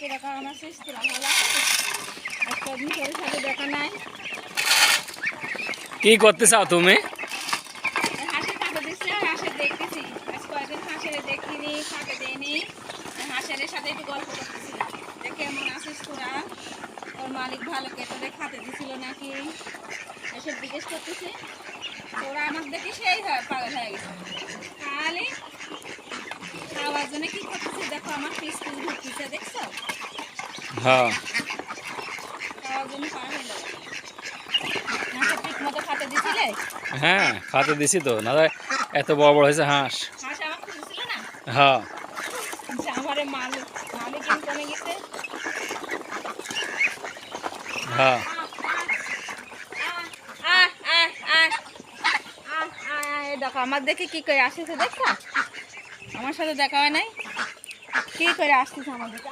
কিরকম আছিস তোরা? ভালো আছিস? একটা দিন তোর সাথে দেখা নাই। কি করতে চাও তুমি? হাঁসের কাঁটা দিচ্ছে, হাঁসের দেখতেছি। আজ কয়েকদিন হাঁসের দেখিনি, কাঁটা দেয়নি। হাঁসের সাথে একটু গল্প করতেছিলাম। কেমন আছিস তোরা? তোর মালিক ভালো কে তোদের খাতে দিছিল নাকি এসব জিজ্ঞেস করতেছি। তোরা আমার দেখি সেই পাগল হয়ে গেছে। খালি খাওয়ার জন্য কি করতেছে দেখো, আমার পিস পিস ঘুরতেছে দেখছো? হ্যাঁ খাওয়ার জন্য পাগল হয়ে যাবে। হাঁসের ঠিক মতো খাতে দিছিলে? হ্যাঁ, খাতে দিছি তো, না এত বড় বড় হয়েছে হাঁস। হাঁস আমার খুঁজছিল না হ্যাঁ যে আমার মালিক মালিক কমে গেছে। হ্যাঁ দেখো আমার দেখে কি করে আসতেছে দেখছো? আমার সাথে দেখা হয় নাই, কি করে আসতেছে আমার দেখে।